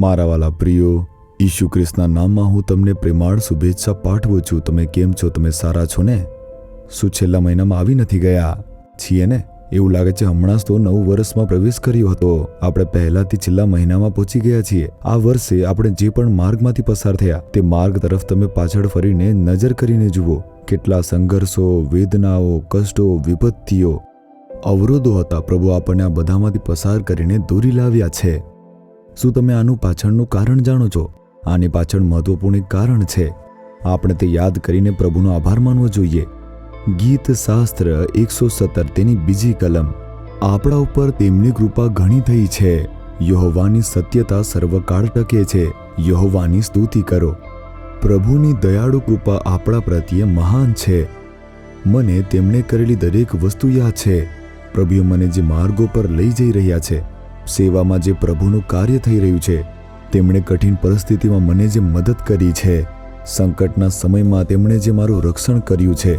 મારા વાલા પ્રિયો, ઈસુ ખ્રિસ્તના નામમાં હું તમને પ્રેમાળ શુભેચ્છા પાઠવું છું. તમે કેમ છો? તમે સારા છો ને? શું છેલ્લા મહિનામાં આવી નથી ગયા છીએ ને? એવું લાગે છે હમણાં જ તો નવું વર્ષમાં પ્રવેશ કર્યો હતો. આપણે પહેલાથી છેલ્લા મહિનામાં પહોંચી ગયા છીએ. આ વર્ષે આપણે જે પણ માર્ગમાંથી પસાર થયા તે માર્ગ તરફ તમે પાછળ ફરીને નજર કરીને જુઓ. કેટલા સંઘર્ષો, વેદનાઓ, કષ્ટો, વિપત્તિઓ, અવરોધો હતા. પ્રભુ આપણને આ બધામાંથી પસાર કરીને દોરી લાવ્યા છે. શું તમે આનું પાછળનું કારણ જાણો છો? આની પાછળ મહત્વપૂર્ણ કારણ છે. આપણે તે યાદ કરીને પ્રભુનો આભાર માનવો જોઈએ. ગીત શાસ્ત્ર 117 તેની બીજી કલમ. આપણા ઉપર તેમની કૃપા ઘણી થઈ છે. યહોવાની સત્યતા સર્વકાળ ટકે છે. યહોવાની સ્તુતિ કરો. પ્રભુની દયાળુ કૃપા આપણા પ્રત્યે મહાન છે. મને તેમણે કરેલી દરેક વસ્તુ યાદ છે. પ્રભુએ મને જે માર્ગો પર લઈ જઈ રહ્યા છે, સેવામાં જે પ્રભુનું કાર્ય થઈ રહ્યું છે, તેમણે કઠિન પરિસ્થિતિમાં મને જે મદદ કરી છે, સંકટના સમયમાં તેમણે જે મારું રક્ષણ કર્યું છે,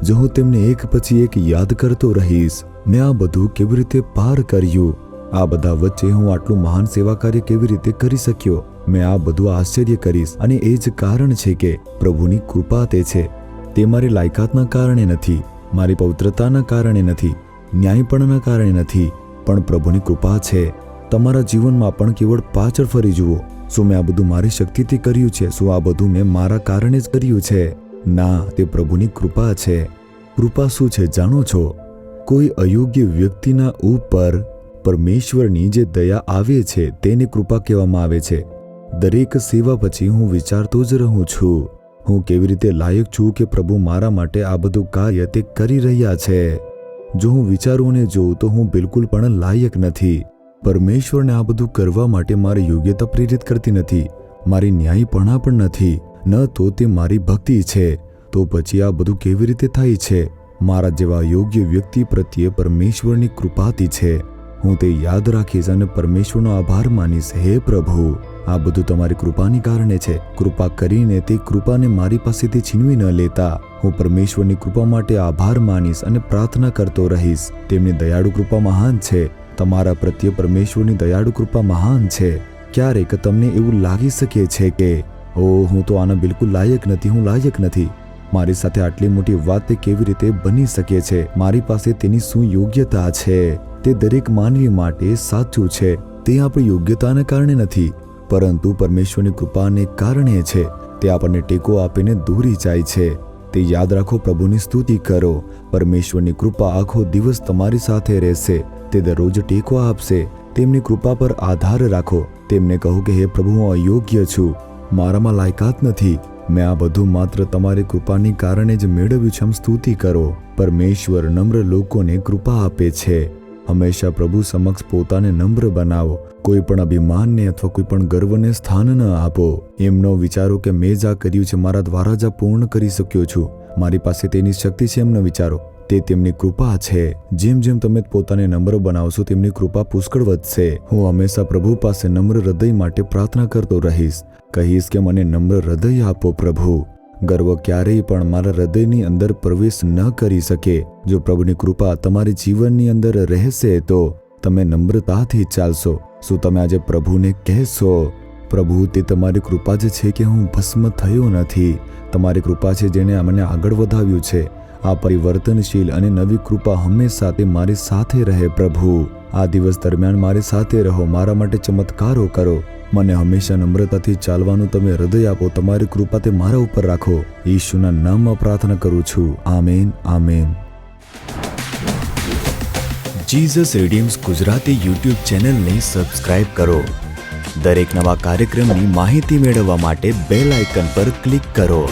જો હું તેમને એક પછી એક યાદ કરતો રહીશ, મેં આ બધું કેવી રીતે પાર કર્યું, આ બધા વચ્ચે હું આટલું મહાન સેવા કાર્ય કેવી રીતે કરી શક્યો, મેં આ બધું આશ્ચર્ય કરીશ. અને એ જ કારણ છે કે પ્રભુની કૃપા તે છે. તે મારી લાયકાતના કારણે નથી, મારી પવિત્રતાના કારણે નથી, ન્યાયપણના કારણે નથી, પણ પ્રભુની કૃપા છે. તમારા જીવનમાં પણ કેવળ પાછળ ફરી જુઓ. શું મેં આ બધું મારી શક્તિથી કર્યું છે? શું આ બધું મેં મારા કારણે જ કર્યું છે? ના, તે પ્રભુની કૃપા છે. કૃપા શું છે જાણો છો? કોઈ અયોગ્ય વ્યક્તિના ઉપર પરમેશ્વરની જે દયા આવે છે તેને કૃપા કહેવામાં આવે છે. દરેક સેવા પછી હું વિચારતો જ રહું છું, હું કેવી રીતે લાયક છું કે પ્રભુ મારા માટે આ બધું કાર્ય તે કરી રહ્યા છે. જો હું વિચારું અને જોઉં તો હું બિલકુલ પણ લાયક નથી. પરમેશ્વરને આ બધું કરવા માટે મારી યોગ્યતા પ્રેરિત કરતી નથી, મારી ન્યાયપણા પણ નથી, ન તો તે મારી ભક્તિ છે. તો પછી આ બધું કેવી રીતે થાય છે? મારા જેવા યોગ્ય વ્યક્તિ પ્રત્યે પરમેશ્વરની કૃપાથી છે. હું તે યાદ રાખીશ અને પરમેશ્વરનો આભાર માનીશ. હે પ્રભુ, આ બધું તમારી કૃપાની કારણે છે. કૃપા કરીને તે કૃપાને મારી પાસેથી છીનવી ન લેતા. હું પરમેશ્વરની કૃપા માટે આભાર માનીશ અને પ્રાર્થના કરતો રહીશ. તેમની દયાળુ કૃપા મહાન છે. તમારા પ્રત્યે પરમેશ્વરની દયાળુ કૃપા મહાન છે. ક્યારેક તમને એવું લાગી શકે છે કે ઓહ, હું તો આના બિલકુલ લાયક નથી, હું લાયક નથી. મારી સાથે આટલી મોટી વાત તે કેવી રીતે બની શકે છે? મારી પાસે તેની શું યોગ્યતા છે? તે દરેક માનવી માટે સાચું છે. તે આપણી યોગ્યતાને કારણે નથી, પરંતુ પરમેશ્વરની કૃપાને કારણે છે. તે આપણને ટેકો આપીને દોરી જાય છે. તે યાદ રાખો, પ્રભુની સ્તુતિ કરો. પરમેશ્વરની કૃપા આખો દિવસ તમારી સાથે રહેશે. તે દરરોજ ટેકો આપશે. તેમની કૃપા પર આધાર રાખો. તેમને કહો કે હે પ્રભુ, હું અયોગ્ય છું, મારામાં લાયકાત નથી, મેં આ બધું માત્ર તમારી કૃપાની કારણે જ મેળવ્યું છે. સ્તુતિ કરો. પરમેશ્વર નમ્ર લોકોને કૃપા આપે છે. હંમેશા પ્રભુ સમક્ષ પોતાને નમ્ર બનાવો. કોઈ પણ અભિમાનને અથવા કોઈ પણ ગર્વને સ્થાન ન આપો. એમ ન વિચારો કે મેં જ આ કર્યું છે, મારા દ્વારા જ આ પૂર્ણ કરી શક્યો છું, મારી પાસે તેની શક્તિ છે, એમ ન વિચારો. તે તેમની કૃપા છે. જેમ જેમ તમે પોતાને નમ્ર બનાવશો, તેમની કૃપા પુષ્કળ વધશે. હું હંમેશા પ્રભુ પાસે નમ્ર હૃદય માટે પ્રાર્થના કરતો રહીશ. કહીશ કે મને નમ્ર હૃદય આપો પ્રભુ. ગર્વ ક્યારેય પણ મારા હૃદયની અંદર પ્રવેશ ન કરી શકે. જો પ્રભુની કૃપા તમારી જીવનની અંદર રહેશે તો તમે નમ્રતાથી ચાલશો. શું તમે આજે પ્રભુને કહેશો, પ્રભુ, તે તમારી કૃપા જ છે કે હું ભસ્મ થયો નથી. તમારી કૃપા છે જેણે મને આગળ વધાવ્યું છે. આ પરિવર્તનશીલ અને નવી કૃપા હંમેશા તે મારી સાથે રહે. પ્રભુ, આ દિવસ દરમિયાન મારી સાથે રહો, મારા માટે ચમત્કારો કરો. મને હંમેશા નમ્રતાથી ચાલવાનું તમે હૃદય આપો. તમારી કૃપા તે મારા ઉપર રાખો. ઈશુના નામમાં પ્રાર્થના કરું છું. Amen, amen. Jesus redeems Gujarati YouTube ચેનલને સબસ્ક્રાઇબ કરો. દરેક નવા કાર્યક્રમની માહિતી મેળવવા માટે બેલ આઇકન પર ક્લિક કરો.